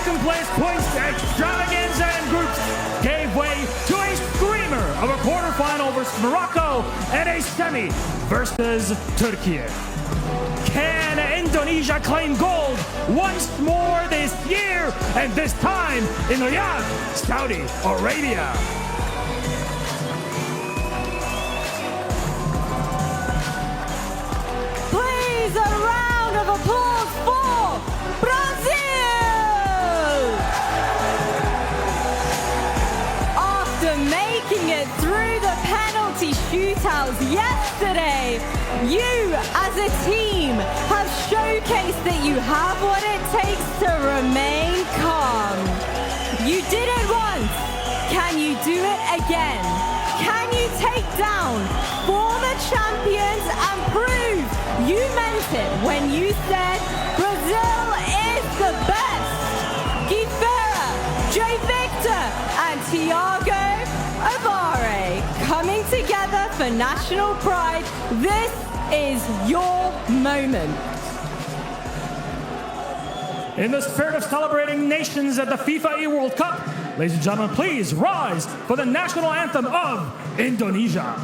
second place points extravaganza in groups gave way to a screamer of a quarterfinal versus Morocco and a semi versus Turkey. Can Indonesia claim gold once more this year, and this time in Riyadh, Saudi Arabia? Please, a round of applause for Brazil! After making it through the penalty shootouts yesterday, you as a team have showcased that you have what it takes to remain calm. You did it once. Can you do it again? Can you take down former champions and prove you meant it when you said Brazil is the best? Guifera, Jay Victor and Thiago Avare coming together for national pride. This is your moment. In the spirit of celebrating nations at the FIFAe World Cup, ladies and gentlemen, please rise for the national anthem of Indonesia.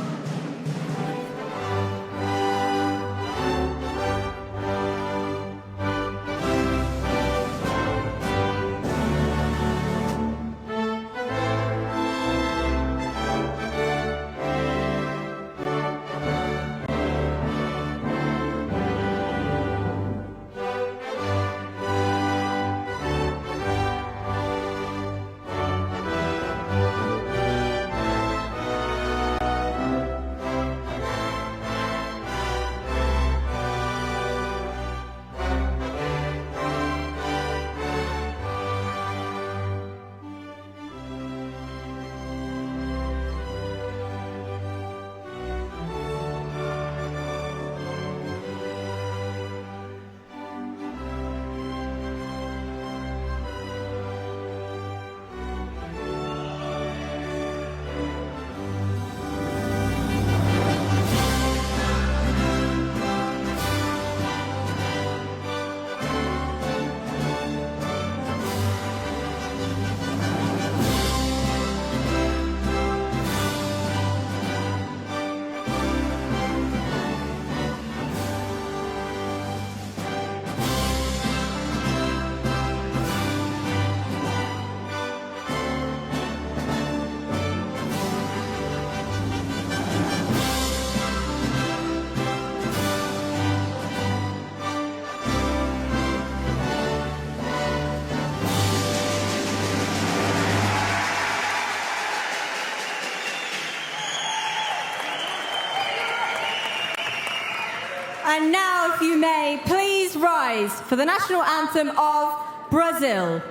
And now, if you may, please rise for the national anthem of Brazil.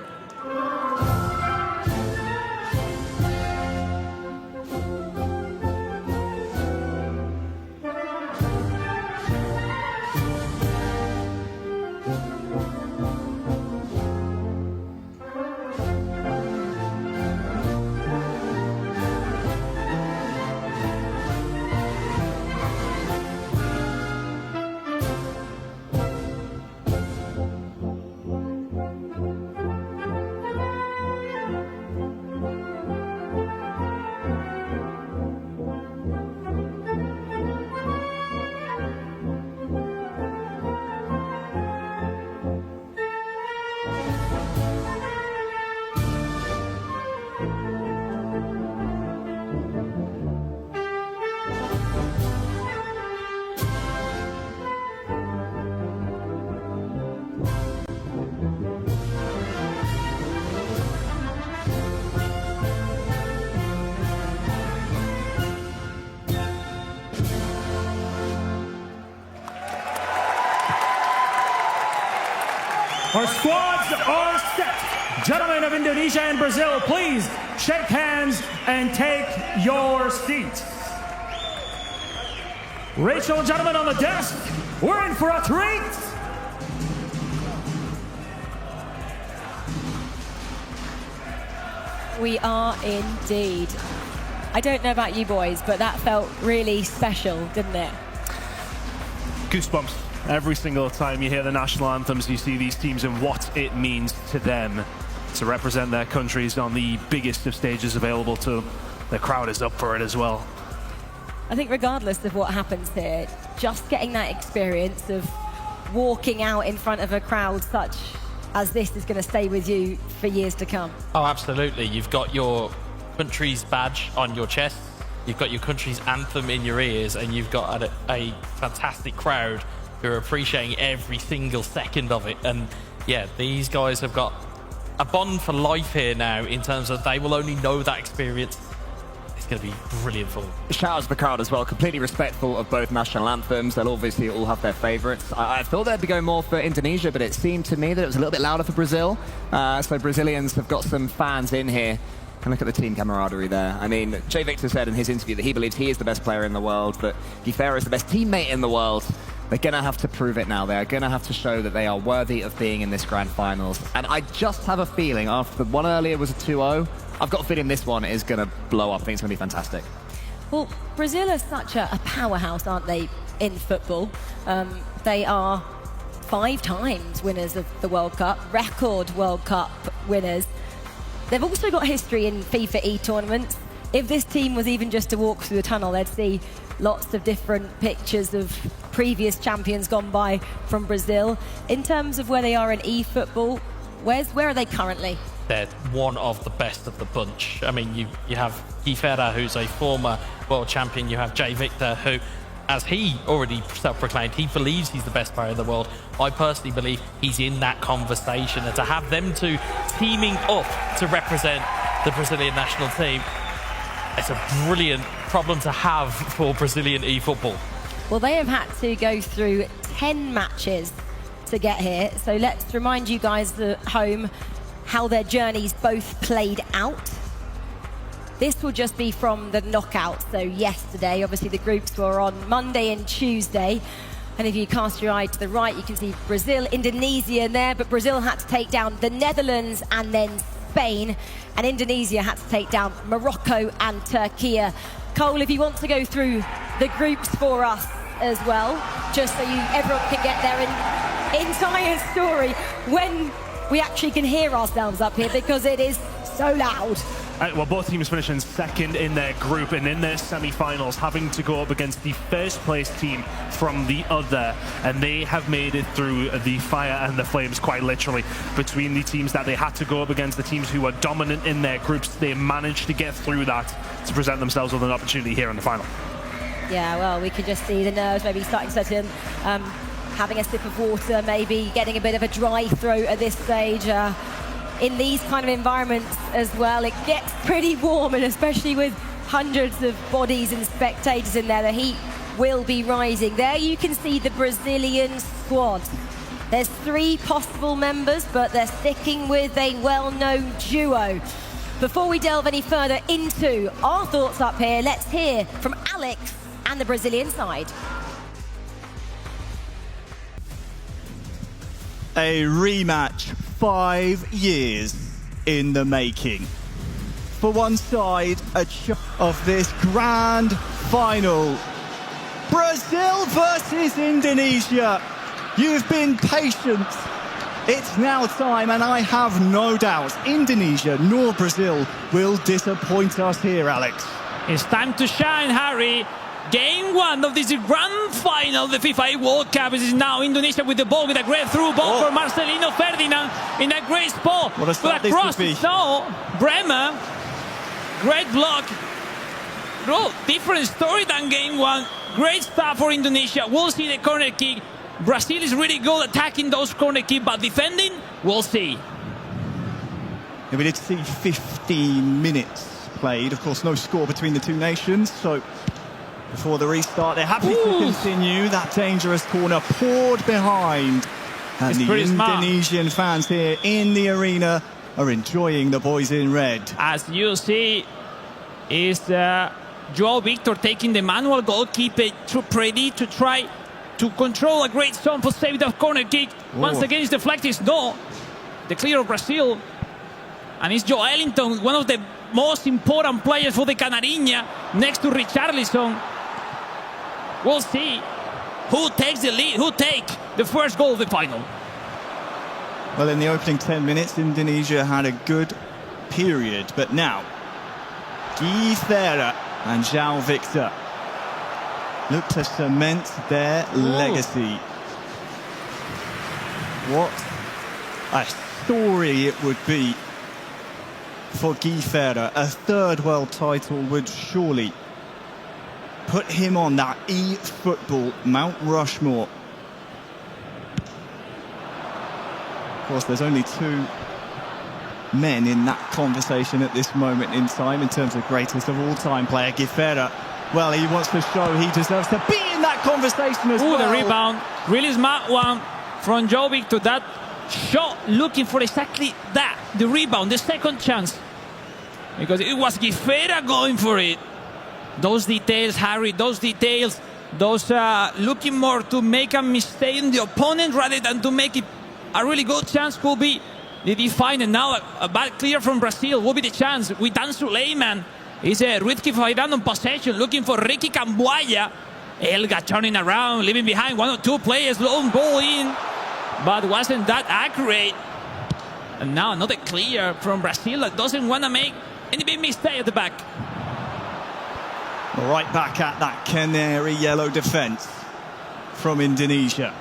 Our squads are set. Gentlemen of Indonesia and Brazil, please shake hands and take your seats. Rachel, gentlemen on the desk, we're in for a treat. We are indeed. I don't know about you boys, but that felt really special, didn't it? Goosebumps every single time you hear the national anthems, you see these teams and what it means to them. to represent their countries on the biggest of stages available to them. The crowd is up for it as well. I think regardless of what happens here, just getting that experience of walking out in front of a crowd such as this is going to stay with you for years to come. Oh, absolutely. You've got your country's badge on your chest, you've got your country's anthem in your ears, and you've got a fantastic crowd who are appreciating every single second of it. And yeah, these guys have got a bond for life here now, in terms of they will only know that experience. It's going to be brilliant for them. Shout out to the crowd as well, completely respectful of both national anthems. They'll obviously all have their favourites. I thought they'd be going more for Indonesia, but it seemed to me that it was a little bit louder for Brazil. So Brazilians have got some fans in here. And look at the team camaraderie there. I mean, Jay Victor said in his interview that he believes he is the best player in the world, but FIFAe is the best teammate in the world. They're going to have to prove it now. They are going to have to show that they are worthy of being in this grand finals. And I just have a feeling, after the one earlier was a 2-0, I've got a feeling this one is going to blow up. I think it's going to be fantastic. Well, Brazil is such a powerhouse, aren't they, in football? They are 5 times winners of the World Cup, record World Cup winners. They've also got history in FIFAe tournaments. If this team was even just to walk through the tunnel, they'd see lots of different pictures of previous champions gone by from Brazil. In terms of where they are in e-football, where are they currently? They're one of the best of the bunch. I mean, you have Guy Ferreira, who's a former world champion. You have Jay Victor, who, as he already self-proclaimed, he believes he's the best player in the world. I personally believe he's in that conversation. And to have them two teaming up to represent the Brazilian national team, it's a brilliant problem to have for Brazilian e-football. Well, they have had to go through 10 matches to get here. So let's remind you guys at home how their journeys both played out. This will just be from the knockout. So yesterday, obviously the groups were on Monday and Tuesday. And if you cast your eye to the right, you can see Brazil, Indonesia there, but Brazil had to take down the Netherlands and then Spain, and Indonesia had to take down Morocco and Turkey. Cole, if you want to go through the groups for us as well, just so everyone can get their entire story when we actually can hear ourselves up here, because it is so loud. Well, both teams finishing second in their group and in their semi-finals, having to go up against the first place team from the other, and they have made it through the fire and the flames, quite literally. Between the teams that they had to go up against, the teams who were dominant in their groups, they managed to get through that to present themselves with an opportunity here in the final. Yeah, well, we could just see the nerves maybe starting to set in. Having a sip of water, maybe getting a bit of a dry throat at this stage. In these kind of environments as well, it gets pretty warm, and especially with hundreds of bodies and spectators in there, the heat will be rising. There you can see the Brazilian squad. There's 3 possible members, but they're sticking with a well-known duo. Before we delve any further into our thoughts up here, let's hear from Alex and the Brazilian side. A rematch 5 years in the making. For one side, of this grand final. Brazil versus Indonesia. You've been patient. It's now time, and I have no doubt Indonesia nor Brazil will disappoint us here, Alex. It's time to shine, Harry. Game 1 of this grand final, the FIFAe World Cup. This is now Indonesia with the ball, with a great through ball for Marcelino Ferdinand in a great spot. What a start this would be. No, Bremer, great block. Bro, different story than game 1. Great start for Indonesia. We'll see the corner kick. Brazil is really good attacking those corner kicks, but defending, we'll see. Yeah, we did see 15 minutes played. Of course, no score between the two nations, so before the restart, they're happy to continue. That dangerous corner poured behind. And the Indonesian fans here in the arena are enjoying the boys in red. As you see, is Joao Victor taking the manual goalkeeper ready to try to control a great zone for save the corner kick. Once again, it's deflected. No, the clear of Brazil. And it's Joe Ellington, one of the most important players for the Canarinha, next to Richarlison. We'll see who takes the lead, who takes the first goal of the final. Well, in the opening 10 minutes, Indonesia had a good period, but now Guifera and João Victor look to cement their legacy. What a story it would be for Guifera. A third world title would surely put him on that e-football Mount Rushmore. Of course, there's only two men in that conversation at this moment in time in terms of greatest of all time player. Guifera, well, he wants to show he deserves to be in that conversation as well. The rebound, really smart one from João Victor. That shot looking for exactly that, the rebound, the second chance, because it was Guifera going for it. Those details, Harry, those details, those looking more to make a mistake in the opponent rather than to make it a really good chance could be the define. And now a bad clear from Brazil will be the chance with Dan Suleiman. Is Ritki Faidan on possession, looking for Ricky Cambuaya. Elga turning around, leaving behind one or two players, long ball in, but wasn't that accurate. And now another clear from Brazil that doesn't want to make any big mistake at the back. Right back at that canary yellow defence from Indonesia.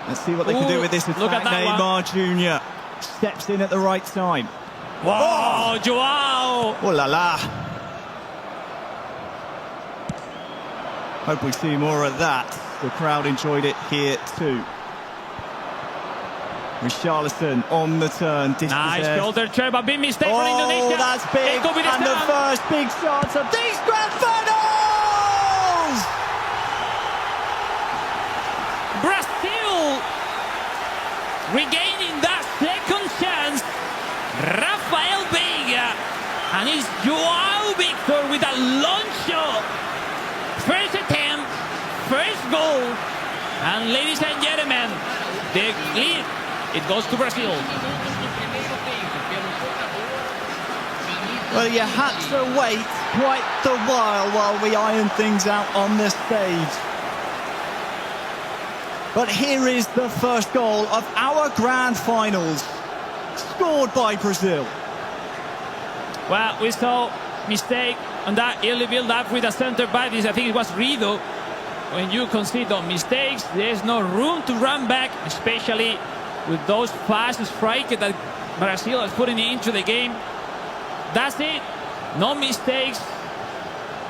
Let's see what they can do with this attack. Look at that Neymar Jr. steps in at the right time. Wow, Joao! Oh la la. Hope we see more of that. The crowd enjoyed it here too. Richarlison on the turn. Nice shoulder turn, but big mistake for Indonesia. Oh, that's big. And the first big chance of these grand finals! Brazil regaining that second chance. Rafael Veiga and it's João Victor with a long shot. First attempt, first goal, and ladies and gentlemen, the lead, it goes to Brazil. Well, you had to wait quite the while we iron things out on the stage. But here is the first goal of our grand finals, scored by Brazil. Well, we saw mistake on that early build-up with the center back. I think it was Rido. When you concede those mistakes, there's no room to run back, especially with those fast strikers that Brazil is putting into the game. That's it. No mistakes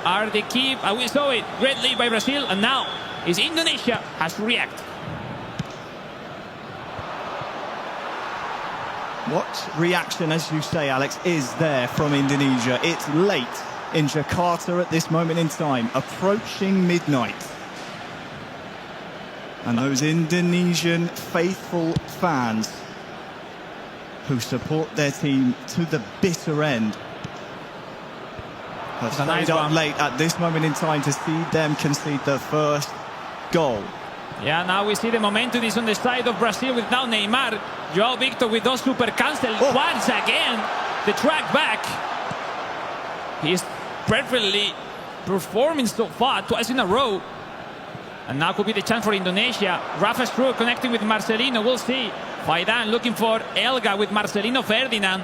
are the key. And we saw it. Great lead by Brazil. And now is Indonesia has to react. What reaction, as you say, Alex, is there from Indonesia? It's late in Jakarta at this moment in time, approaching midnight. And those Indonesian faithful fans who support their team to the bitter end have stayed up late at this moment in time to see them concede the first goal. Yeah, now we see the momentum is on the side of Brazil with now Neymar. João Victor with those super cancel. Once again, the track back. He's perfectly performing so far, twice in a row. And now could be the chance for Indonesia. Rafa Struck connecting with Marcelino, we'll see. Faidan looking for Elga with Marcelino Ferdinand.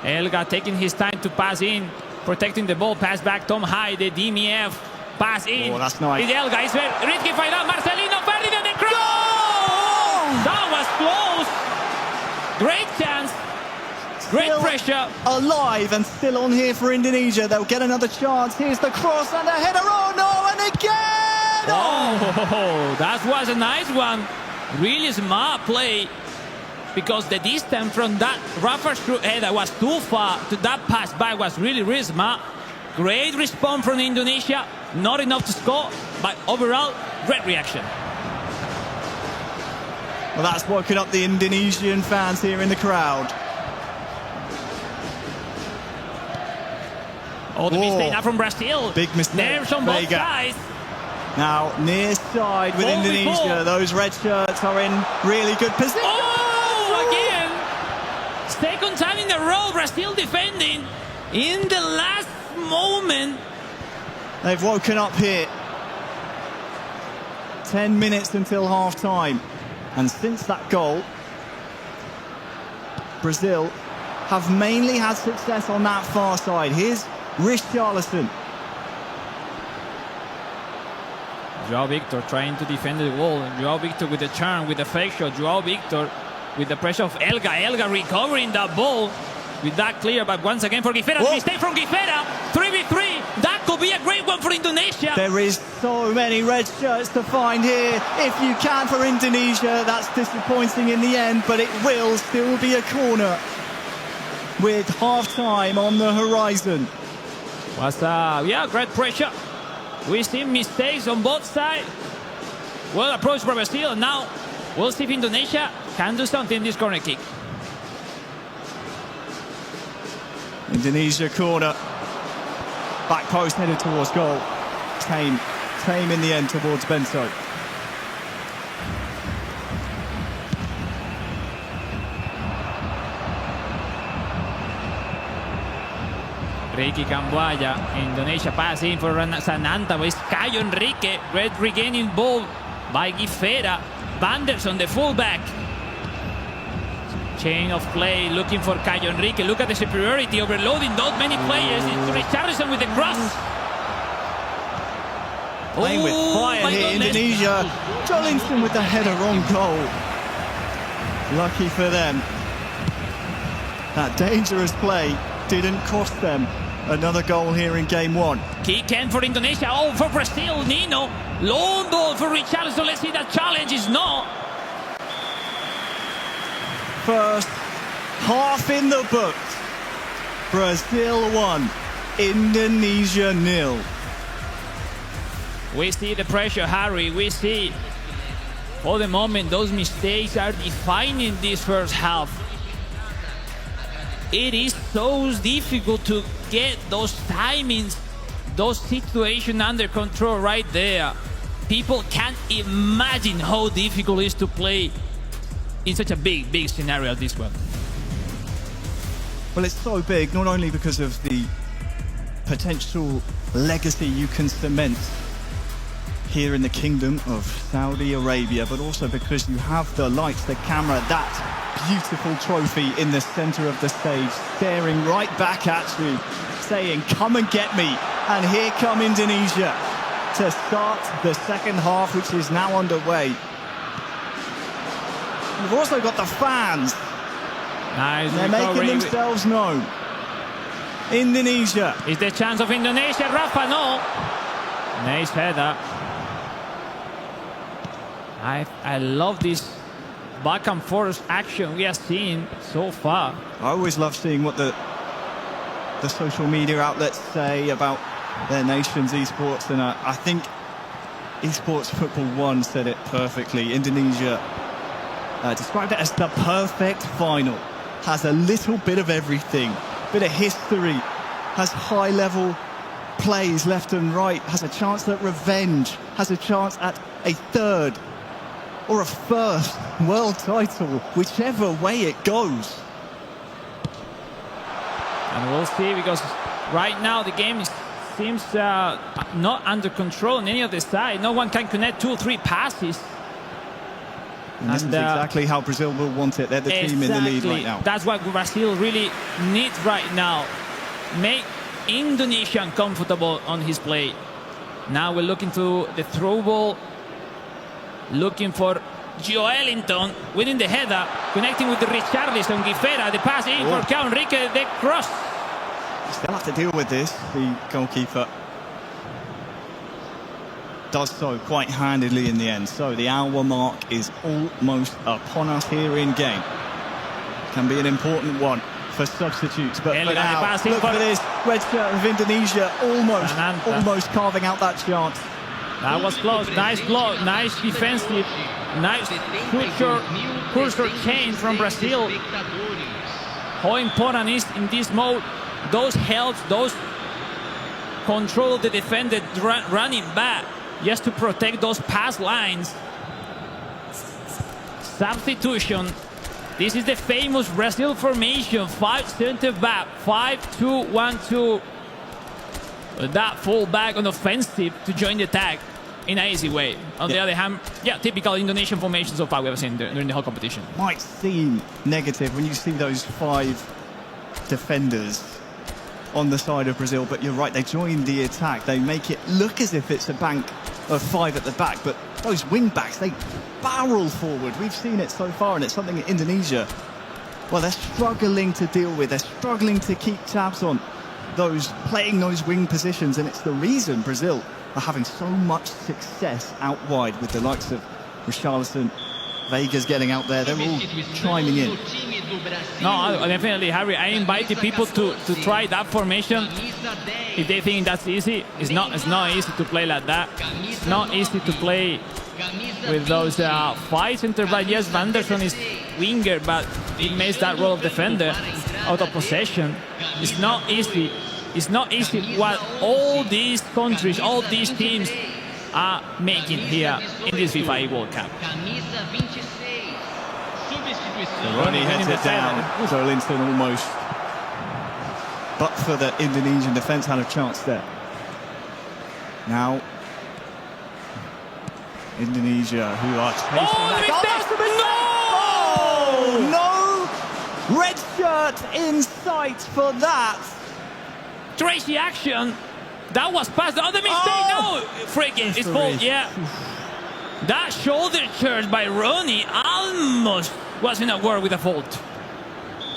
Elga taking his time to pass in, protecting the ball, pass back, Tom High, the DMF. Pass in. Oh, that's nice. It's Elga, it's Ritki Faidan, Marcelino Ferdinand, the cross! That was close. Great chance. Great Still pressure. Alive and still on here for Indonesia. They'll get another chance. Here's the cross and the header. Oh no, and again! Oh, that was a nice one. Really smart play. Because the distance from that Rafa Struck header was too far to that pass back was really, really smart. Great response from Indonesia. Not enough to score, but overall, great reaction. Well, that's woken up the Indonesian fans here in the crowd. Oh, the mistake now from Brazil. Big mistake. Nerves on both Veiga. sides. Now, near side with Indonesia. Those red shirts are in really good position. Oh, again. Second time in a row, Brazil defending in the last moment. They've woken up here. 10 minutes until half-time. And since that goal, Brazil have mainly had success on that far side. Here's Richarlison. Joao Victor trying to defend the wall. Joao Victor with the turn, with the fake shot. Joao Victor with the pressure of Elga. Elga recovering that ball with that clear, but once again for Guifera. Mistake from Guifera. 3v3. That could be a great one for Indonesia. There is so many red shirts to find here. If you can for Indonesia, that's disappointing in the end, but it will still be a corner with half-time on the horizon. Great pressure. We see mistakes on both sides. Well approached by Brazil. Now we'll see if Indonesia can do something in this corner kick. Indonesia corner. Back post headed towards goal. Tame in the end towards Bento. Ricky Camboya, Indonesia pass in for Sananta with Caio Henrique. Red regaining ball by Guifera. Banderson, the fullback. Chain of play looking for Caio Henrique. Look at the superiority, overloading those many players. It's Richarlison with the cross. Playing with fire here, Indonesia. Jolinson with the header on goal. Lucky for them. That dangerous play didn't cost them another goal here in game one. Kick in for Indonesia. Oh, for Brazil, Nino. Long ball for Richarlison. Let's see that challenge is no. First half in the books. Brazil 1, Indonesia 0. We see the pressure, Harry. We see for the moment those mistakes are defining this first half. It is so difficult to get those timings, those situations under control right there. People can't imagine how difficult it is to play in such a big scenario as this one. Well, it's so big, not only because of the potential legacy you can cement here in the Kingdom of Saudi Arabia, but also because you have the lights, the camera, that beautiful trophy in the center of the stage, staring right back at you, saying, come and get me. And here come Indonesia to start the second half, which is now underway. You've also got the fans. Nice. They're making themselves known. Indonesia. Is the chance of Indonesia, Rafa? No. Nice header. I love this back and forth action we have seen so far. I always love seeing what the social media outlets say about their nation's esports, and I think Esports Football 1 said it perfectly. Indonesia described it as the perfect final. Has a little bit of everything, bit of history, has high-level plays left and right, has a chance at revenge, has a chance at a third or a first world title, whichever way it goes. And we'll see, because right now the game seems not under control on any of the side. No one can connect 2 or 3 passes. And this is exactly how Brazil will want it. They're the team in the lead right now. That's what Brazil really needs right now. Make Indonesia uncomfortable on his play. Now we're looking to the throw ball. Looking for Joelinton winning the header, connecting with the Richarlison. Guifera, the pass in for Caio Henrique, the cross. Still have to deal with this. The goalkeeper does so quite handedly in the end. So the hour mark is almost upon us here in game. Can be an important one for substitutes, but for now, look at this red shirt of Indonesia almost carving out that chance. That was close. Nice block, nice defensive, nice cursor change from Brazil. How important is in this mode those helps, those control the defender running back just to protect those pass lines. Substitution. This is the famous Brazil formation. 5 center back, 5-2-1-2. That full back on offensive to join the attack. in an easy way. On the other hand, yeah, typical Indonesian formation so far we have seen during the whole competition. Might seem negative when you see those 5 defenders on the side of Brazil, but you're right, they join the attack. They make it look as if it's a bank of 5 at the back, but those wing backs, they barrel forward. We've seen it so far, and it's something that Indonesia, well, they're struggling to deal with. They're struggling to keep tabs on those, playing those wing positions, and it's the reason Brazil are having so much success out wide with the likes of Richarlison, Vega's getting out there. They're all chiming in. No, definitely, Harry. I invited people to try that formation. If they think that's easy, it's not easy to play like that. It's not easy to play with those 5 center back. Yes, Vanderson is winger, but he makes that role of defender out of possession. It's not easy. It's not easy what all these countries, all these teams are making here in this FIFAe World Cup. Ronnie heads it down. Joelinton almost, but for the Indonesian defence, had a chance there. Now, Indonesia, who are chasing no! Red shirt in sight for that. Crazy action. That was past the other mistake. No, freaking, it's fault. Yeah, that shoulder charge by Ronnie almost wasn't a word with a fault.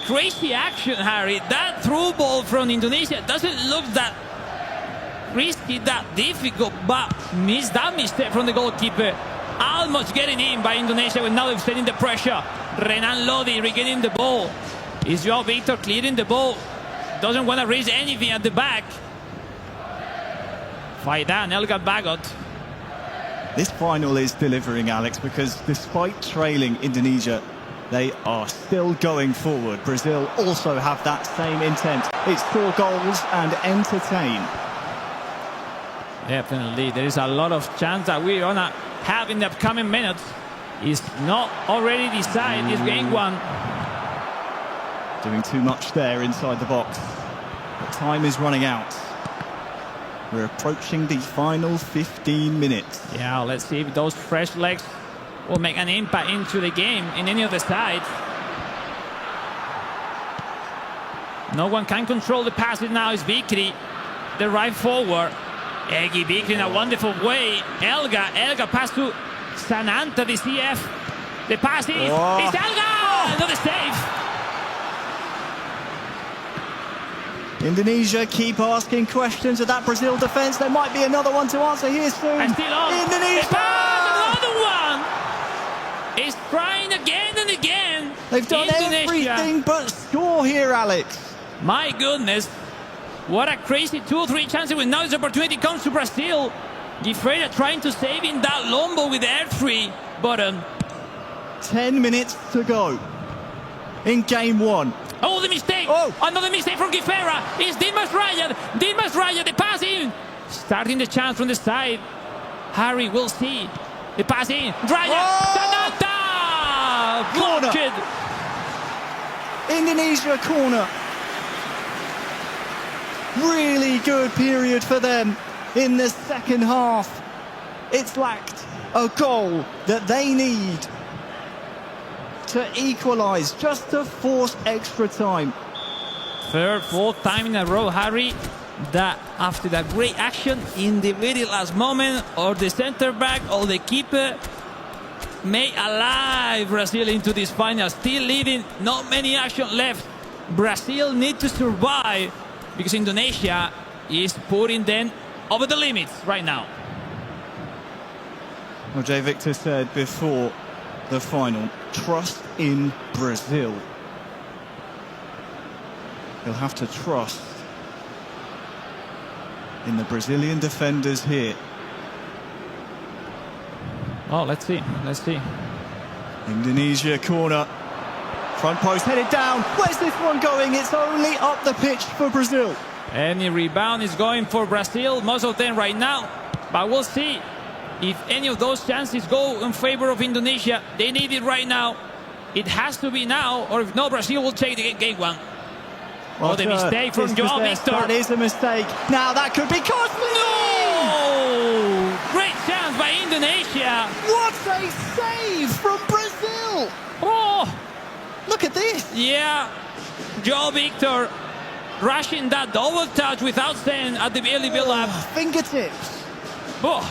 Crazy action, Harry. That through ball from Indonesia doesn't look that risky, that difficult, but missed that mistake from the goalkeeper. Almost getting in by Indonesia, with now extending the pressure. Renan Lodi regaining the ball. Is Joao Victor clearing the ball? Doesn't want to risk anything at the back. Faidan, Elgar Bagot. This final is delivering, Alex, because despite trailing Indonesia, they are still going forward. Brazil also have that same intent. It's score goals and entertain. Definitely, there is a lot of chance that we're gonna have in the upcoming minutes. It's not already decided, this game 1. Doing too much there inside the box. But time is running out. We're approaching the final 15 minutes. Yeah, let's see if those fresh legs will make an impact into the game in any of the sides. No one can control the passes now. It's Vikri, the right forward. Egi Vikri in a wonderful way. Elga pass to Sananta, the CF. The pass is, it's Elga! Another save. Indonesia keep asking questions of that Brazil defence. There might be another one to answer here soon. And still on. Indonesia! Another one! It's trying again and again. They've done everything but score here, Alex. My goodness. What a crazy 2 or 3 chances when now this opportunity comes to Brazil. Gifreira trying to save in that Lombo with the air-free button. 10 minutes to go in game 1. Oh, the mistake! Another mistake from Gifreira. It's Dimas Raya. Dimas Raya, the pass in. Starting the chance from the side. Harry, will see. The pass in. Raya. Sananta! Blocked. Indonesia corner. Really good period for them in the second half. It's lacked a goal that they need to equalise, just to force extra time. 3rd, 4th time in a row, Harry, that after that great action in the very last moment, or the centre back or the keeper made alive Brazil into this final, still leading, not many action left. Brazil need to survive because Indonesia is putting them over the limits right now. Well, Jay Victor said before the final, trust in Brazil. He'll have to trust in the Brazilian defenders here. Oh, let's see. Let's see. Indonesia corner. Front post headed down. Where's this one going? It's only up the pitch for Brazil. Any rebound is going for Brazil, most of them right now. But we'll see if any of those chances go in favor of Indonesia. They need it right now. It has to be now, or if not, Brazil will take the game 1. Oh, the mistake from Joao Victor. That is a mistake. Now that could be costly. No! great chance by Indonesia. What a save from Brazil! Oh, Look at this. yeah. Joe Victor rushing that double touch without staying at the early build-up. Fingertips. Oh.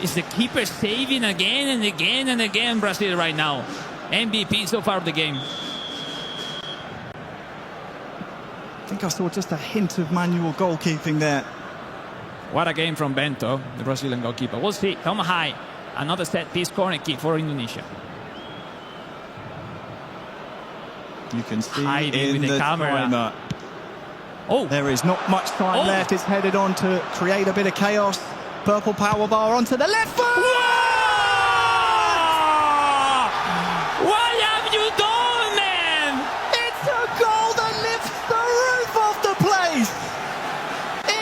Is the keeper saving again and again and again, Brazil right now. MVP so far of the game. I think I saw just a hint of manual goalkeeping there. What a game from Bento, the Brazilian goalkeeper. We'll see. Tom High. Another set piece corner kick for Indonesia. You can see Hiding in with the camera. timer. Oh, There is not much time Oh. left. It's headed on to create a bit of chaos. Purple power bar onto the left foot. What have you done, man? It's a goal that lifts the roof off the place.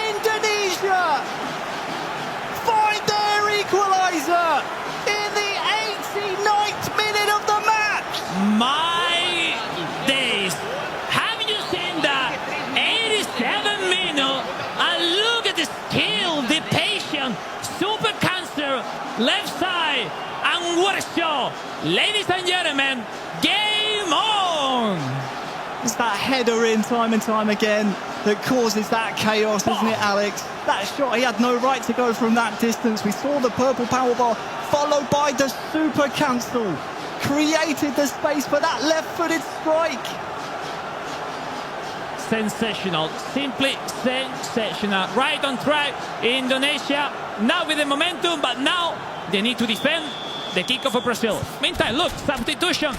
Indonesia find their equaliser in the 89th minute of the match. My days. Have you seen that? 87 minutes. And look at the skill, the patience. Super cancer, left side. And what a show. Ladies and gentlemen, game on. It's that header in time and time again that causes that chaos, isn't it, Alex? That shot, he had no right to go from that distance. We saw the purple power bar followed by the super cancel. Created the space for that left-footed strike. Sensational, simply sensational. Right on track, Indonesia now with the momentum, but now they need to defend the kickoff of Brazil. Meantime, look, substitution.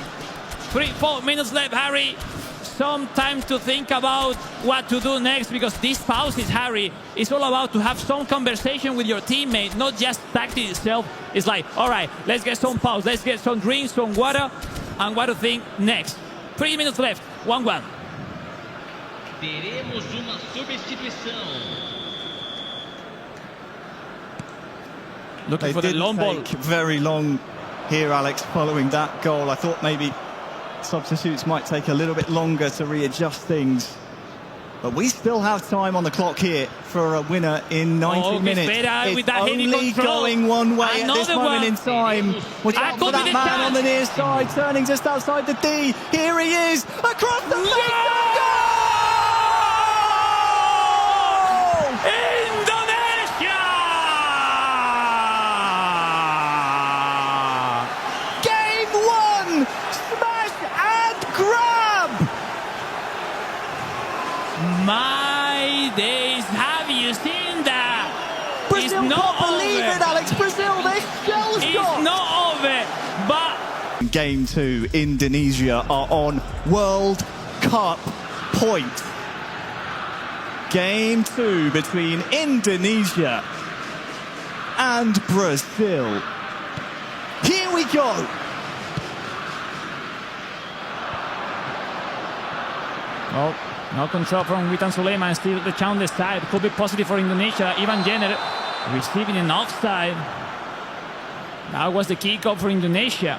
3-4 minutes left, Harry. Some time to think about what to do next, because this pause is, Harry, it's all about to have some conversation with your teammate, not just tactics itself. It's like, all right, let's get some pause, let's get some drinks, some water, and what to think next. 3 minutes left, 1-1. Teremos uma substituição. Looking They for the didn't long ball. take very long here, Alex, following that goal. I thought maybe substitutes might take a little bit longer to readjust things. But we still have time on the clock here for a winner in 90 minutes. Espera, with It's that heavy only control. going one way at this Another moment one. in time. Watch I out for could be that the man chance. on the near side, turning just outside the D. Here he is, across the face of goal! Indonesia! Game one, smash and grab! My days, have you seen that? Brazil It's not can't believe over. it, Alex. Brazil, they're shell It's shocked. not over, but Game 2, Indonesia are on World Cup points. Game 2 between Indonesia and Brazil. Here we go. oh, no control from Witan Sulaiman, still the challenge side. Could be positive for Indonesia. Ivan Jenner receiving an offside. That was the kickoff for Indonesia.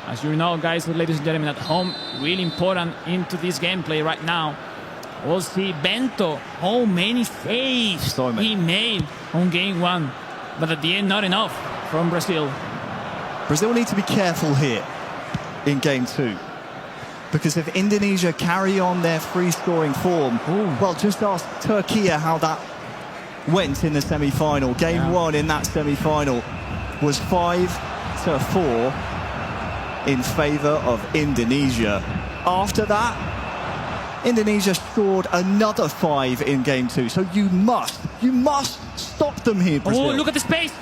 As you know, guys, ladies and gentlemen at home, really important into this gameplay right now. We'll see Bento, how many saves So many. he made on game one. But at the end, not enough from Brazil. Brazil need to be careful here in Game 2. Because if Indonesia carry on their free-scoring form, well, just ask Turkey how that went in the semi-final. Game 1 in that semi-final was 5-4 in favour of Indonesia. After that, Indonesia scored another 5 in Game 2. So you must stop them here, Brazil. Oh, look at the space.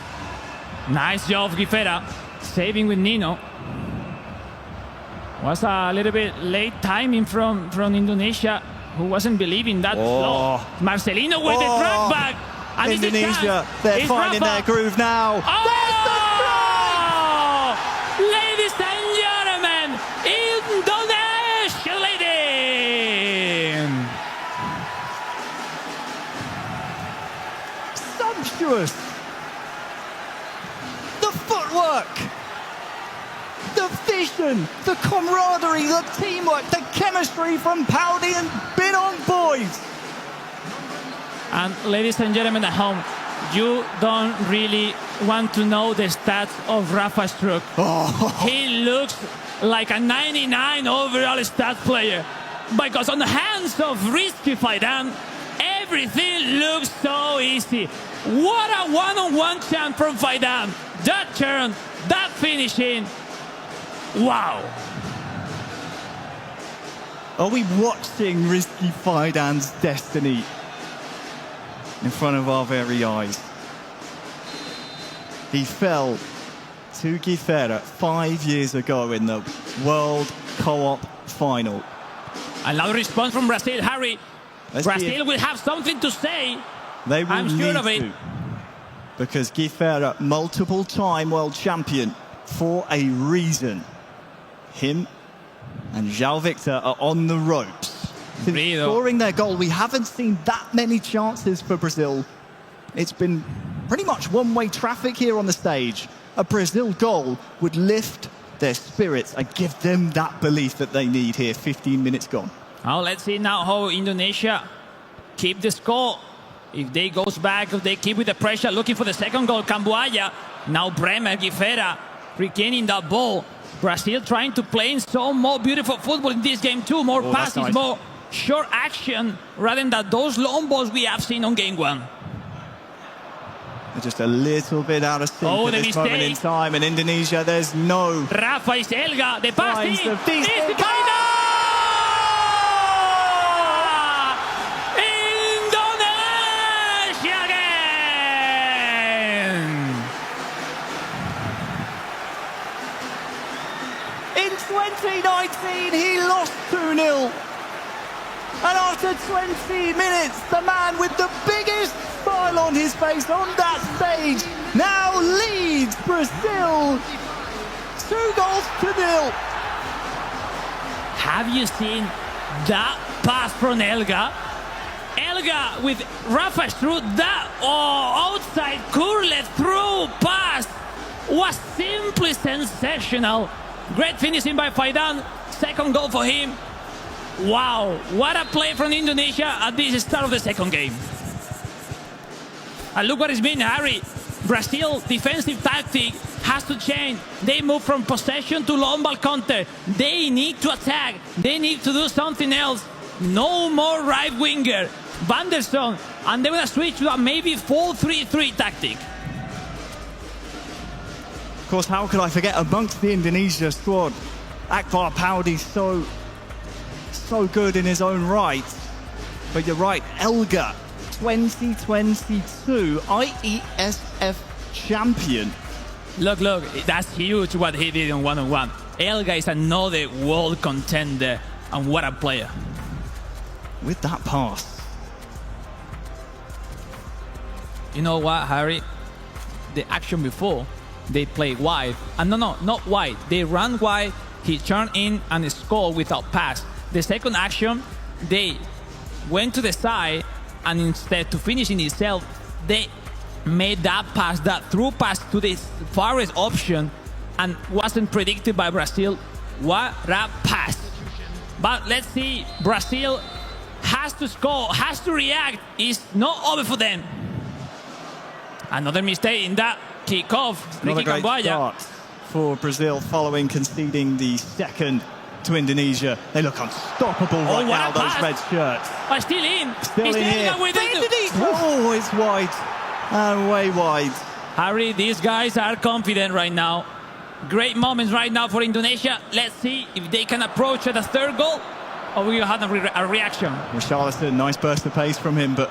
Nice job, Guifera. Saving with Nino. Was a little bit late timing from Indonesia, who wasn't believing that flow. Marcelino with the drag back. And it's a Indonesia, chance. they're It's finding Rafa. their groove now. Oh! Ladies and gentlemen, Indonesia leading. Sumptuous. The footwork, the vision, the camaraderie, the teamwork, the chemistry from Paudi and Binong boys. And ladies and gentlemen at home, You don't really want to know the stats of Rafa Struck. He looks like a 99 overall stat player. Because on the hands of Risky Faidan, everything looks so easy. What a one-on-one champ from Faidan. That turn, that finishing. Wow. Are we watching Risky Faidan's destiny in front of our very eyes? He fell to Guifera 5 years ago in the World Co-op Final. Another response from Brazil, Harry. Let's see Brazil will have something to say. They will I'm sure of it. to, because Guifera, multiple-time world champion for a reason. Him and João Victor are on the ropes. Since scoring their goal, we haven't seen that many chances for Brazil. It's been pretty much one-way traffic here on the stage. A Brazil goal would lift their spirits and give them that belief that they need here. 15 minutes gone. Now let's see now how Indonesia keep the score. If they goes back, if they keep with the pressure, looking for the second goal, Camboaya. Now Bremer, Guifera regaining that ball. Brazil trying to play in some more beautiful football in this game too. More passes, nice. more short action rather than those long balls we have seen on game one. They're just a little bit out of sync at this moment in time. In Indonesia, there's no Rafa is Elga, the pass signs in. of these. Indonesia again! In 2019, he lost 2-0. And after 20 minutes, the man with the biggest smile on his face on that stage now leads Brazil 2-0. Have you seen that pass from Elga? Elga with Rafa through that outside curled through pass was simply sensational. Great finishing by Faidan. Second goal for him. Wow, what a play from Indonesia at this start of the second game. And look what it's been, Harry. Brazil defensive tactic has to change. They move from possession to long ball counter. They need to attack. They need to do something else. No more right winger. Vanderson. And they're going to switch to a maybe 4-3-3 tactic. Of course, how could I forget amongst the Indonesia squad, Akbar Paudi so good in his own right. But you're right, Elga, 2022 IESF champion. Look, that's huge what he did on one-on-one. Elga is another world contender, and what a player. With that pass. You know what, Harry? The action before, they played wide. And no, not wide. They ran wide, he turned in and scored without pass. The second action, they went to the side, and instead to finish in itself, they made that pass, that through pass to the farthest option, and wasn't predicted by Brazil. What a pass. But let's see, Brazil has to score, has to react. It's not over for them. Another mistake in that kickoff. Another great start for Brazil following conceding the second to Indonesia. They look unstoppable right now, those red shirts. But still in. Still in here. Oh, it's wide. And way wide. Harry, these guys are confident right now. Great moments right now for Indonesia. Let's see if they can approach at the third goal, or we will have a reaction. Richarlison, nice burst of pace from him, but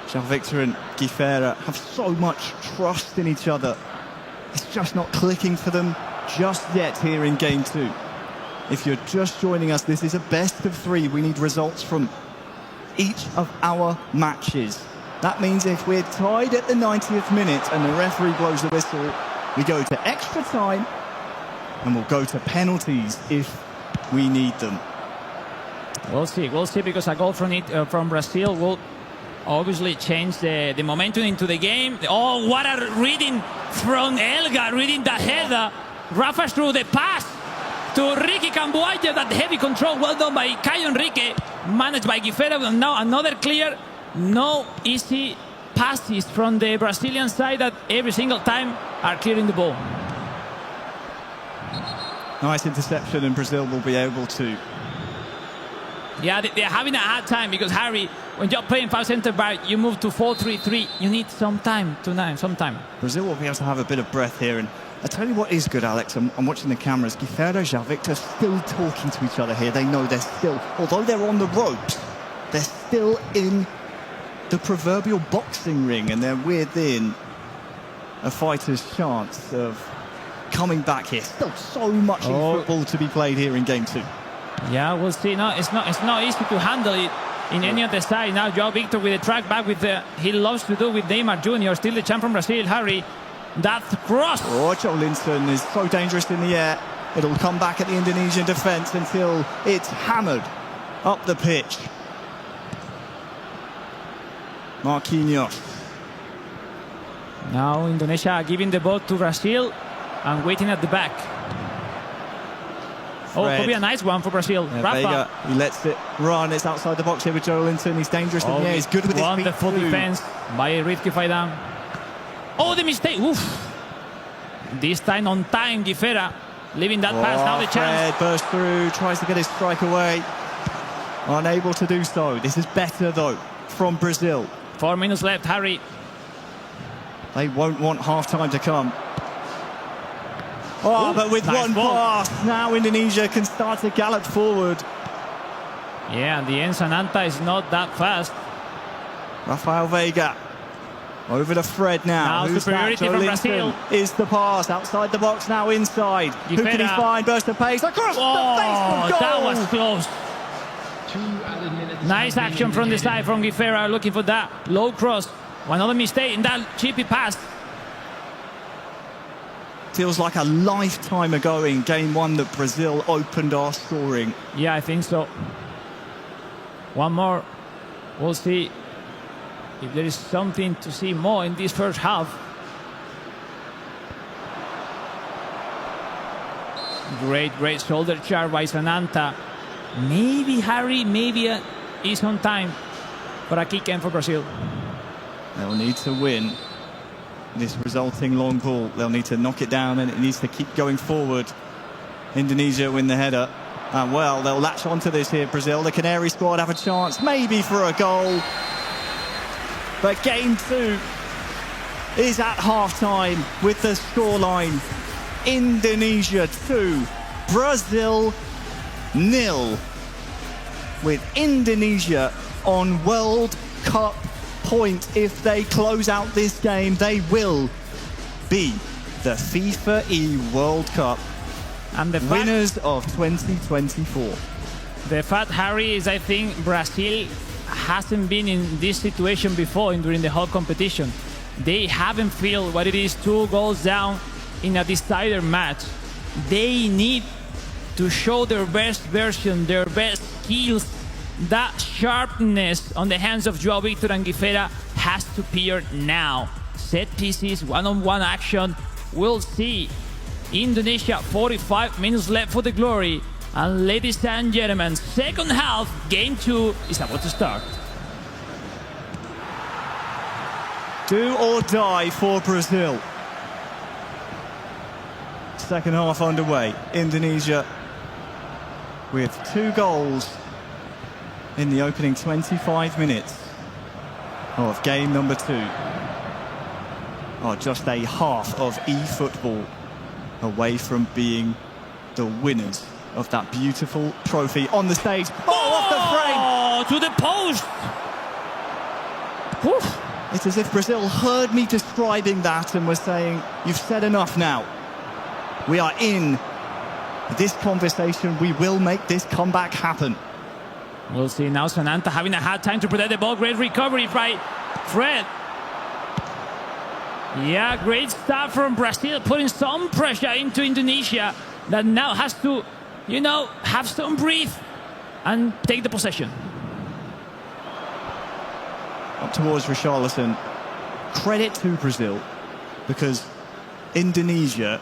João Victor and Guifera have so much trust in each other. It's just not clicking for them just yet here in game two. If you're just joining us, this is a best of three. We need results from each of our matches. That means if we're tied at the 90th minute and the referee blows the whistle, we go to extra time and we'll go to penalties if we need them. We'll see, because a goal from Brazil will obviously change the momentum into the game. Oh, what a reading from Elga, reading the header. Rafa through the pass to Ricky Camboaya, that heavy control, well done by Caio Henrique, managed by Guifera. Now another clear, no easy passes from the Brazilian side that every single time are clearing the ball. Nice interception, and Brazil will be able to. Yeah, they're having a hard time because, Harry, when you're playing 5 center back, you move to 4-3-3. You need some time. Brazil will be able to have a bit of breath here. And I tell you what is good, Alex. I'm watching the cameras. Guifera, João Victor still talking to each other here. They know they're still, although they're on the ropes, they're still in the proverbial boxing ring, and they're within a fighter's chance of coming back here. Still so much in football to be played here in game 2. Yeah, we'll see. No, it's not easy to handle it in any other side. Now João Victor with the track back with he loves to do with Neymar Jr. Still the champ from Brazil, Harry. That cross. Oh, Joe Linton is so dangerous in the air. It'll come back at the Indonesian defence until it's hammered up the pitch. Marquinhos. Now Indonesia giving the ball to Brazil and waiting at the back. Oh, could be a nice one for Brazil. Yeah, Vega, he lets it run. It's outside the box here with Joe Linton. He's dangerous in the air. He's good with his feet. Wonderful defense by Rizky Faidan. Oh, the mistake. Oof. This time on time, Guifera leaving that pass. Now the chance. Fred bursts through, tries to get his strike away. Unable to do so. This is better, though, from Brazil. 4 minutes left, Harry. They won't want half-time to come. Oh, but with nice one pass, now Indonesia can start to gallop forward. Yeah, and the end, Sananta is not that fast. Rafael Vega over to Fred now. Now superiority from Brazil. Is the pass outside the box, now inside. Guifera. Who can he find? Burst of pace across the face of goal. That was close. Nice action from the side from Guifera, looking for that low cross. Another mistake in that chippy pass. Feels like a lifetime ago in game 1 that Brazil opened our scoring. Yeah, I think so. One more. We'll see if there is something to see more in this first half. Great shoulder charge by Sananta. Maybe Harry, is on time for a kick in for Brazil. They'll need to win this resulting long ball. They'll need to knock it down, and it needs to keep going forward. Indonesia win the header. And well, they'll latch onto this here, Brazil. The Canary squad have a chance, maybe for a goal. But game 2 is at half-time with the scoreline. Indonesia 2, Brazil 0. With Indonesia on World Cup point. If they close out this game, they will be the FIFAe World Cup and the winners of 2024. The fact, Harry, is I think Brazil hasn't been in this situation before during the whole competition. They haven't felt what it is 2 goals down in a decider match. They need to show their best version, their best skills. That sharpness on the hands of João Victor and Guifera has to appear now. Set pieces, one-on-one action. We'll see. Indonesia, 45 minutes left for the glory. And ladies and gentlemen, second half, game 2 is about to start. Do or die for Brazil. Second half underway. Indonesia with 2 goals in the opening 25 minutes of game number 2. Oh, just a half of eFootball away from being the winners of that beautiful trophy on the stage. Oh, off the frame! To the post! Oof. It's as if Brazil heard me describing that and was saying, you've said enough now. We are in this conversation. We will make this comeback happen. We'll see now. Sananta having a hard time to protect the ball. Great recovery by Fred. Yeah, great start from Brazil, putting some pressure into Indonesia that now has to, have some breath and take the possession. Up towards Richarlison. Credit to Brazil, because Indonesia,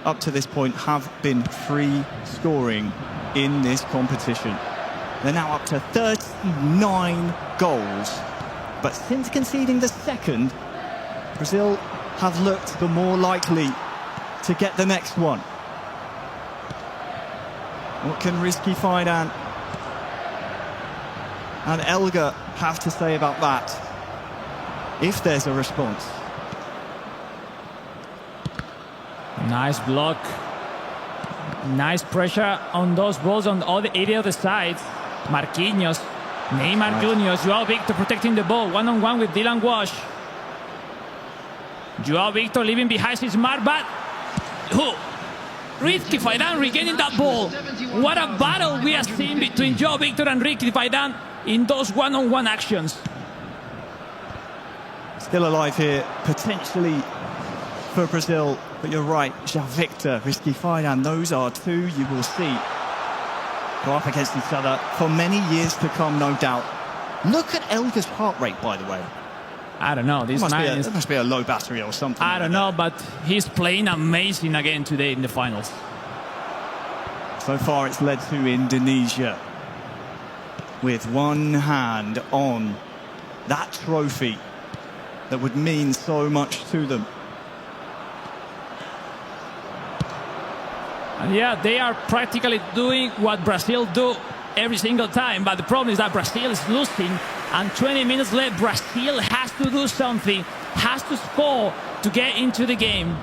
up to this point, have been free scoring in this competition. They're now up to 39 goals But since conceding the second, Brazil have looked the more likely to get the next one. What can Rizky Fidan and Elga have to say about that, if there's a response? Nice block. Nice pressure on those balls on all the area of the sides. Marquinhos, Neymar Jr., Joao Victor protecting the ball. One-on-one with Dylan Walsh. Joao Victor leaving behind his mark, but Rizky Fidan regaining that ball. What a battle we have seen between Joao Victor and Rizky Fidan in those one-on-one actions. Still alive here, potentially for Brazil, but you're right, Joao Victor, Rizky Fidan, those are two you will see go up against each other for many years to come, no doubt. Look at Elga's heart rate, by the way. I don't know, this man It must be a low battery or something. I don't know, but he's playing amazing again today in the finals. So far it's led to Indonesia with one hand on that trophy that would mean so much to them. And yeah, they are practically doing what Brazil do every single time, but the problem is that Brazil is losing, and 20 minutes left. Brazil has to do something, has to score to get into the game.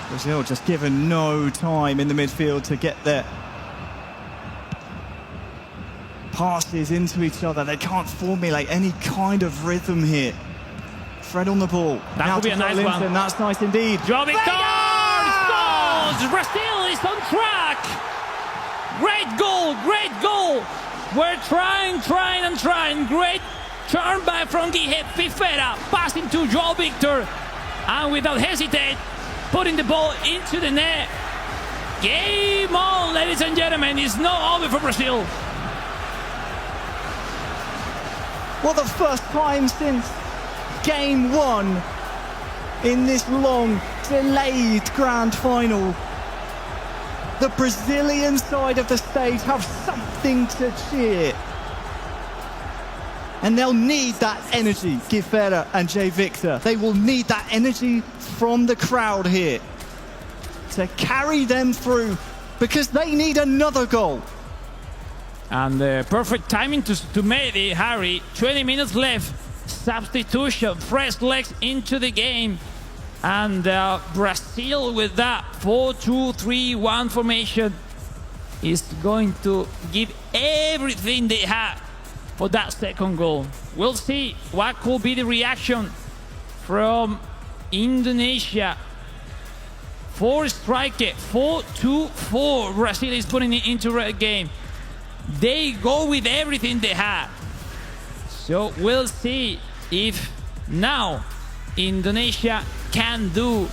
Brazil just given no time in the midfield to get their passes into each other. They can't formulate any kind of rhythm here. Fred on the ball. That would be a nice one. That's nice indeed. Joao Victor scores! Brazil is on track. Great goal, great goal. We're trying. Great turn back from FIFAe, passing to Joao Victor, and without hesitate, putting the ball into the net. Game on, ladies and gentlemen. It's not over for Brazil. Well, the first time since Game 1 in this long, delayed grand final, the Brazilian side of the stage have something to cheer. And they'll need that energy, Guifera and Jay Victor. They will need that energy from the crowd here to carry them through, because they need another goal. And perfect timing to make it, Harry. 20 minutes left. Substitution, fresh legs into the game. And Brazil with that 4-2-3-1 formation is going to give everything they have for that second goal. We'll see what could be the reaction from Indonesia. 4 striker, 4-2-4. Brazil is putting it into the game. They go with everything they have. So we'll see if now Indonesia can do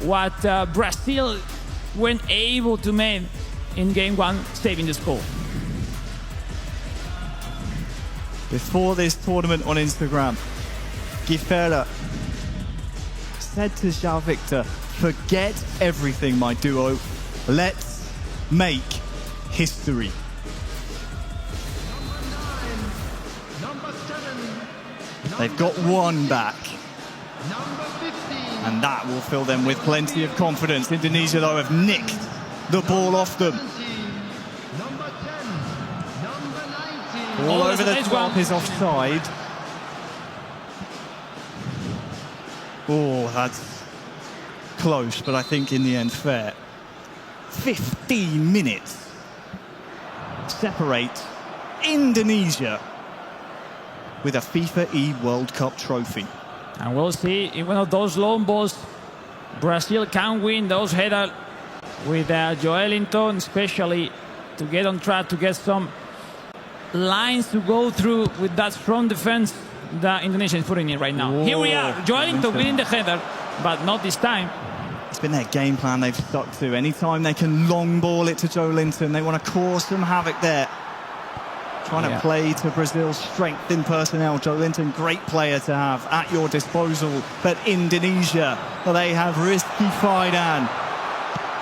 what Brazil weren't able to make in game 1, saving the score. Before this tournament on Instagram, Guifera said to Joao Victor, "Forget everything, my duo. Let's make history." They've got one back, and that will fill them with plenty of confidence. Indonesia, though, have nicked the ball off them. All over the top is offside. Oh, that's close, but I think in the end fair. 15 minutes separate Indonesia with a FIFAe World Cup trophy. And we'll see if one of those long balls Brazil can win those headers with Joelinton, especially to get on track, to get some lines to go through with that strong defense that Indonesia is putting in right now. Whoa. Here we are, Joelinton winning the header, but not this time. It's been their game plan they've stuck to. Anytime they can long ball it to Joelinton, they want to cause some havoc there. Trying to play to Brazil's strength in personnel. Joelinton, great player to have at your disposal. But Indonesia, well, they have Rizky Fidan.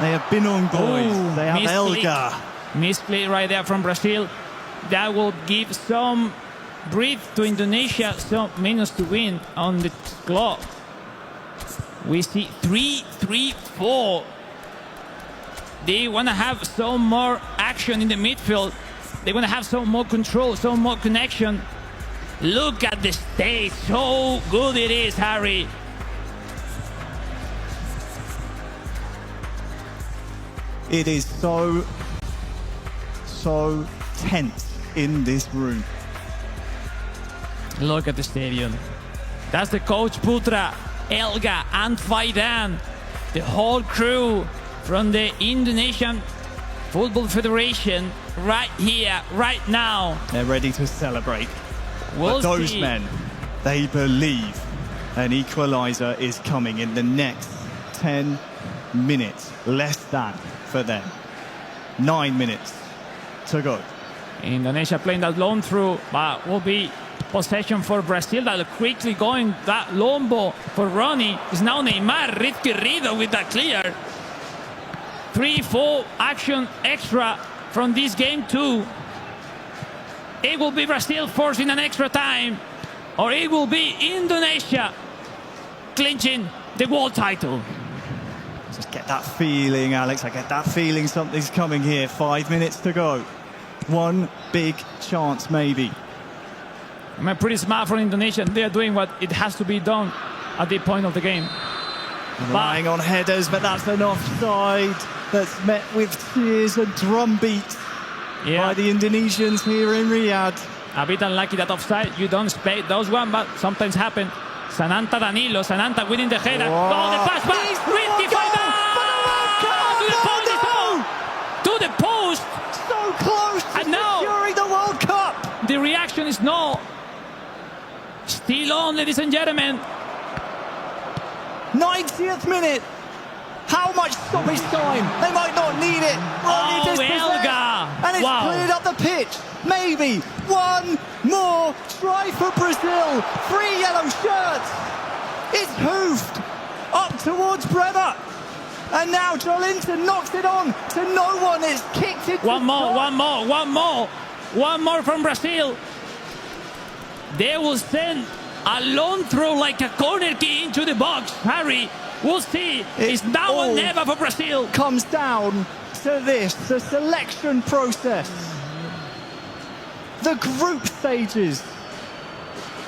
They have Binong boys. They have Elga. Misplay right there from Brazil. That will give some breath to Indonesia, some minutes to win on the clock. We see 3-3-4. They want to have some more action in the midfield. They want to have some more control, some more connection. Look at the stage, so good it is, Harry. It is so tense in this room. Look at the stadium. That's the coach Putra, Elga and Faidan. The whole crew from the Indonesian Football Federation right here, right now. They're ready to celebrate. We'll But those see. men, they believe an equaliser is coming in the next 10 minutes. Less than for them. 9 minutes to go. Indonesia playing that long through, but will be possession for Brazil. That quickly going that long ball for Ronnie. It's now Neymar, Rizquierdo with that clear. 3-4 action extra from this game too. It will be Brazil forcing an extra time, or it will be Indonesia clinching the world title. Just get that feeling, Alex. I get that feeling something's coming here. 5 minutes to go. One big chance, maybe. I mean, pretty smart from Indonesia. They are doing what it has to be done at the point of the game. Relying on headers, but that's an offside that's met with cheers and drumbeats by the Indonesians here in Riyadh. A bit unlucky that offside. You don't expect those one, but sometimes happen. Sananta Danilo, Sananta winning the header. Oh, the pass back. Risky Faidan! To the post. So close to securing the World Cup. The reaction is no. Still on, ladies and gentlemen. 90th minute. How much stoppage time? They might not need it. Elga! And it's cleared up the pitch. Maybe one more try for Brazil. 3 yellow shirts. It's hoofed up towards Bremer. And now Joelinton knocks it on to no one. It's kicked it. One more from Brazil. They will send a long throw like a corner kick into the box. Harry, we'll see. It's now or never for Brazil. Comes down to this, the selection process, the group stages,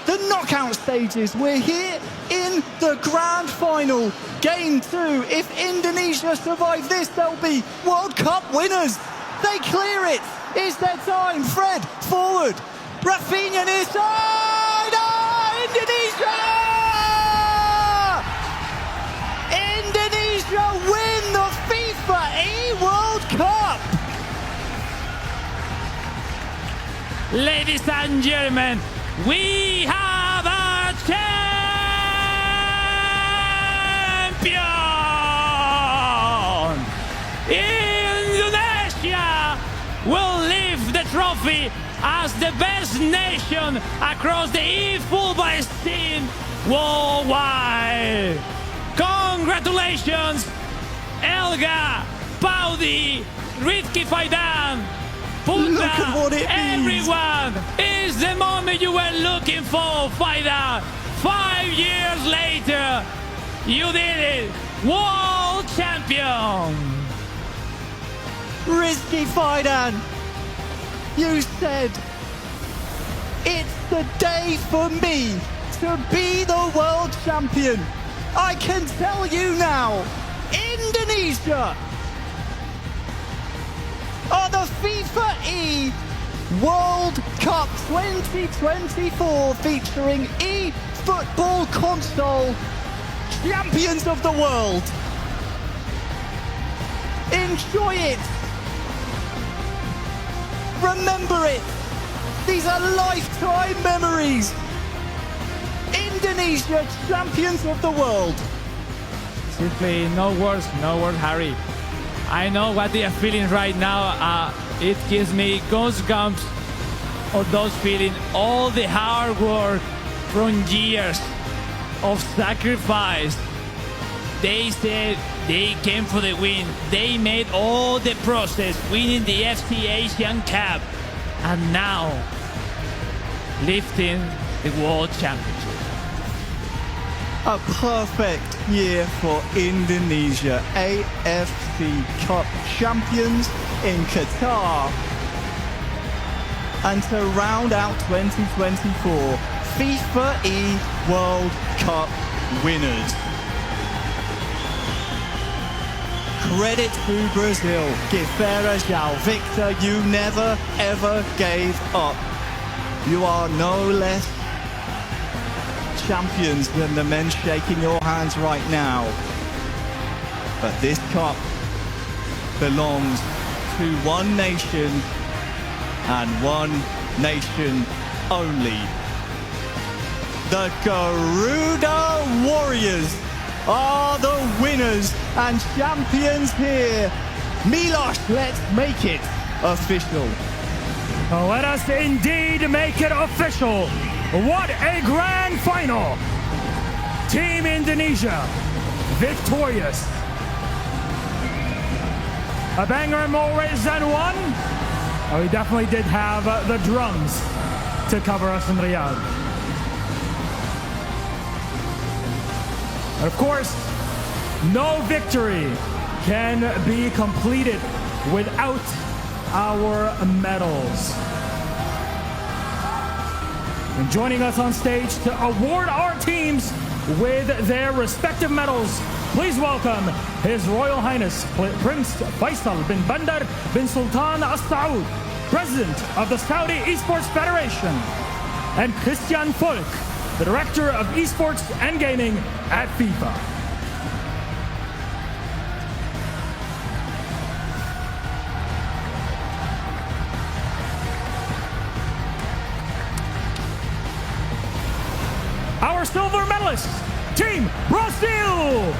the knockout stages. We're here in the grand final, game 2. If Indonesia survive this, they'll be World Cup winners. They clear it. Is their time? Fred forward. Rafinha near side. Indonesia! Indonesia win the FIFAe World Cup! Ladies and gentlemen, we have a champion! Indonesia will lift the trophy as the best nation across the e-football scene worldwide. Congratulations, Elga, Paudi, Rizky Faidan, Putra. Look at what it means. Everyone, is the moment you were looking for, Faidan. 5 years later, you did it. World champion. Rizky Faidan, you said, it's the day for me to be the world champion. I can tell you now, Indonesia are the FIFAe World Cup 2024 featuring eFootball console champions of the world. Enjoy it. Remember it. These are lifetime memories. Indonesia, champions of the world. Simply no words, Harry. I know what they are feeling right now. It gives me goosebumps of those feeling all the hard work from years of sacrifice. They said They came for the win. They made all the process, winning the FC Asian Cup, and now lifting the World Championship. A perfect year for Indonesia. AFC Cup champions in Qatar. And to round out 2024, FIFAe World Cup winners. Credit to Brazil. Guifera, João Victor, you never ever gave up. You are no less champions than the men shaking your hands right now. But this cup belongs to one nation and one nation only. The Garuda Warriors are the winners and champions here. Milos, let's make it official. Let us indeed make it official. What a grand final. Team Indonesia victorious. A banger more ways than one. We definitely did have the drums to cover us in Riyadh. Of course, no victory can be completed without our medals. And joining us on stage to award our teams with their respective medals, please welcome His Royal Highness Prince Faisal bin Bandar bin Sultan Al Saud, President of the Saudi Esports Federation, and Christian Volk, the Director of Esports and Gaming at FIFA. Our silver medalists, Team Brazil!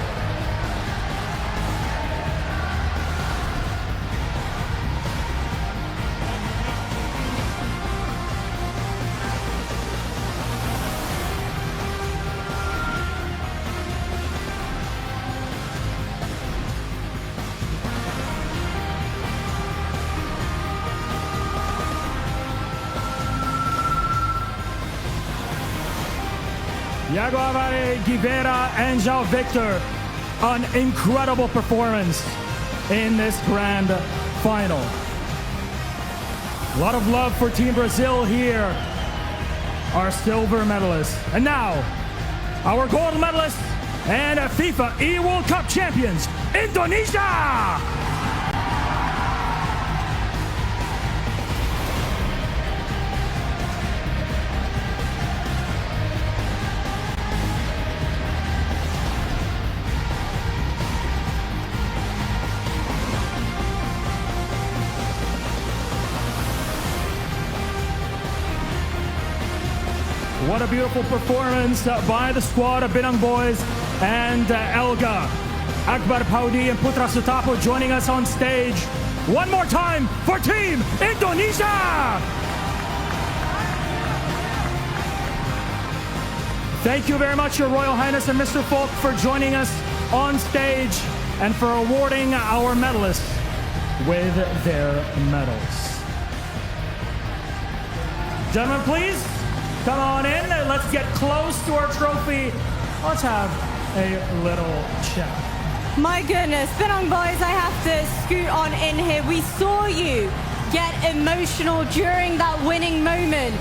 Iago Avare, Guifera, and João Victor, an incredible performance in this grand final. A lot of love for Team Brazil here, our silver medalists. And now, our gold medalists and FIFA World Cup champions, Indonesia! What a beautiful performance by the squad of Binang Boys and Elga. Akbar Paudi and Putra Sutapo joining us on stage. One more time for Team Indonesia! Thank you very much, Your Royal Highness and Mr. Folk, for joining us on stage and for awarding our medalists with their medals. Gentlemen, please. Come on in, let's get close to our trophy. Let's have a little chat. My goodness, Binang Boys, I have to scoot on in here. We saw you get emotional during that winning moment.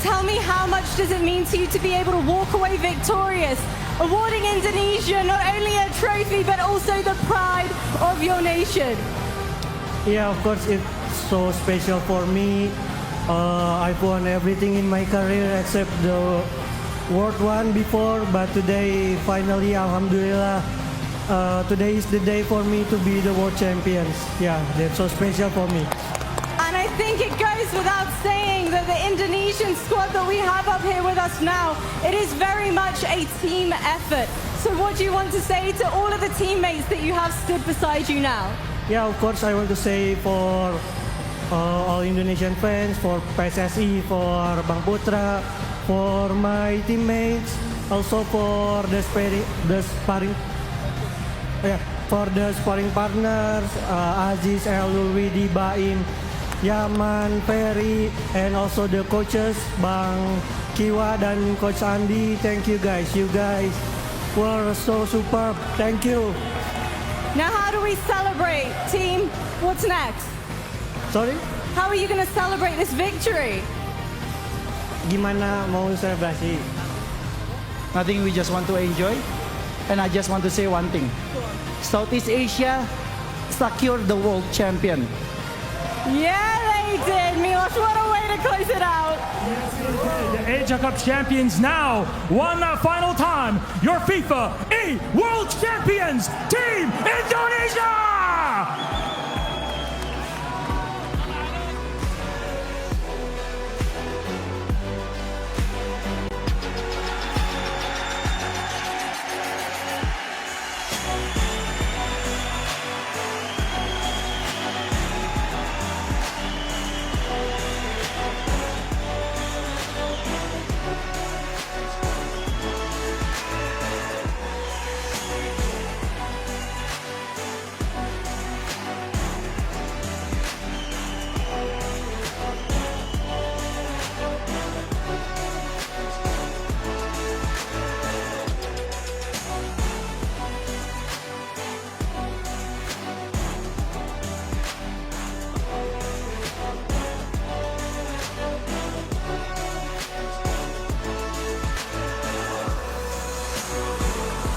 Tell me, how much does it mean to you to be able to walk away victorious, awarding Indonesia not only a trophy, but also the pride of your nation? Yeah, of course, it's so special for me. I've won everything in my career except the World one before, but today, finally, Alhamdulillah, today is the day for me to be the world champions. Yeah, that's so special for me. And I think it goes without saying that the Indonesian squad that we have up here with us now, it is very much a team effort. So what do you want to say to all of the teammates that you have stood beside you now? Yeah, of course, I want to say for all Indonesian fans, for PSSI, for Bang Putra, for my teammates, also for the sparring, for the sparring partners, Aziz, Elulwidi, Baim, Yaman, Ferry, and also the coaches, Bang Kiwa dan Coach Andy. Thank you guys. You guys were so superb. Thank you. Now, how do we celebrate, team? What's next? Sorry? How are you going to celebrate this victory? Gimana mau selebrasi? Nothing, we just want to enjoy. And I just want to say one thing. Southeast Asia secured the world champion. Yeah, they did. Milos, what a way to close it out. The Asia Cup champions now, one final time, your FIFA E World Champions, Team Indonesia!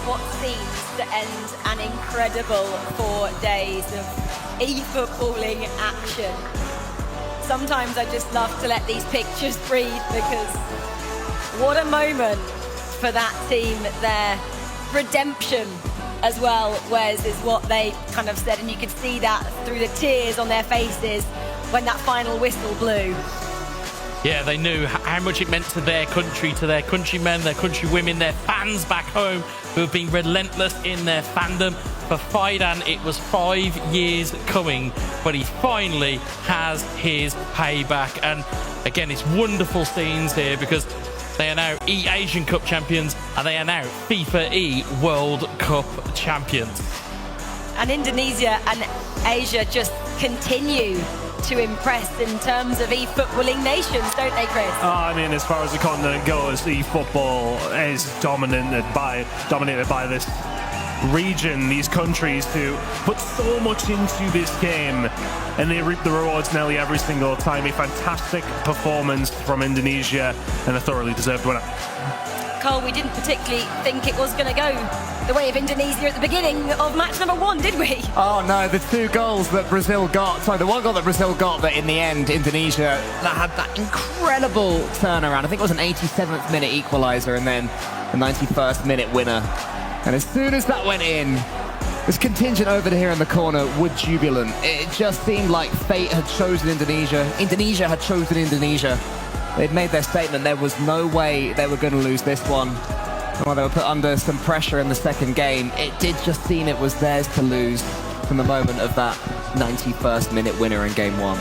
What seems to end an incredible 4 days of e-footballing action. Sometimes I just love to let these pictures breathe because what a moment for that team. Their redemption as well, Wes, is what they kind of said, and you could see that through the tears on their faces when that final whistle blew. Yeah, they knew how much it meant to their country, to their countrymen, their countrywomen, their fans back home who have been relentless in their fandom. For Faidan, it was 5 years coming, but he finally has his payback. And again, it's wonderful scenes here because they are now Asian Cup champions and they are now FIFA E World Cup champions. And Indonesia and Asia just continue to impress in terms of e-footballing nations, don't they, Chris? I mean, as far as the continent goes, e-football is dominated by this region, these countries who put so much into this game, and they reap the rewards nearly every single time. A fantastic performance from Indonesia and a thoroughly deserved winner. Cole, we didn't particularly think it was going to go the way of Indonesia at the beginning of match number 1, did we? Oh no, the 2 goals that Brazil got, sorry, the 1 goal that Brazil got, that in the end, Indonesia, that had that incredible turnaround. I think it was an 87th minute equaliser and then a 91st minute winner. And as soon as that went in, this contingent over here in the corner were jubilant. It just seemed like fate had chosen Indonesia. Indonesia had chosen Indonesia. They'd made their statement. There was no way they were going to lose this one. While they were put under some pressure in the second game, it did just seem it was theirs to lose from the moment of that 91st minute winner in game 1.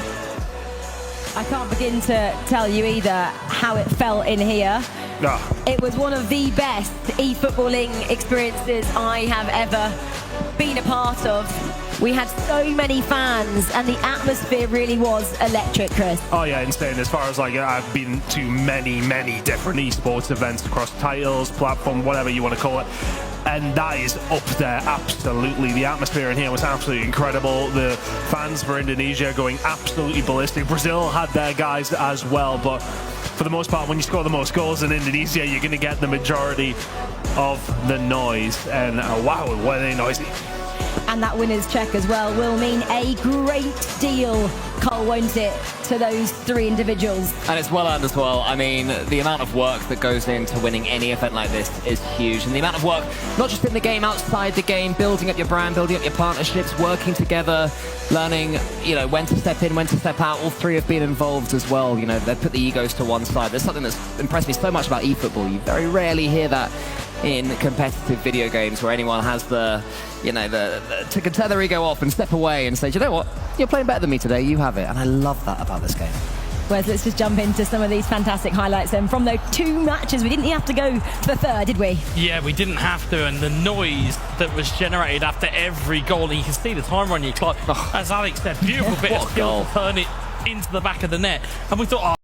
I can't begin to tell you either how it felt in here. No. It was one of the best e-footballing experiences I have ever been a part of. We had so many fans and the atmosphere really was electric, Chris. Oh yeah, insane. As far as like, I've been to many different esports events across titles, platform, whatever you want to call it. And that is up there, absolutely. The atmosphere in here was absolutely incredible. The fans for Indonesia going absolutely ballistic. Brazil had their guys as well, but for the most part, when you score the most goals in Indonesia, you're going to get the majority of the noise. And wow, were they noisy. And that winner's check as well will mean a great deal, Cole, won't it, to those 3 individuals? And it's well earned as well. I mean, the amount of work that goes into winning any event like this is huge. And the amount of work, not just in the game, outside the game, building up your brand, building up your partnerships, working together, learning, you know, when to step in, when to step out. All 3 have been involved as well. You know, they've put the egos to one side. There's something that's impressed me so much about eFootball. You very rarely hear that in competitive video games where anyone has the, you know, to tear their ego off and step away and say, do you know what, you're playing better than me today, you have it. And I love that about this game. Wes, let's just jump into some of these fantastic highlights. And from those 2 matches, we didn't have to go to the third, did we? Yeah, we didn't have to, and the noise that was generated after every goal, and you can see the timer on your clock. As Alex said, beautiful bit of skill to turn it into the back of the net. And we thought,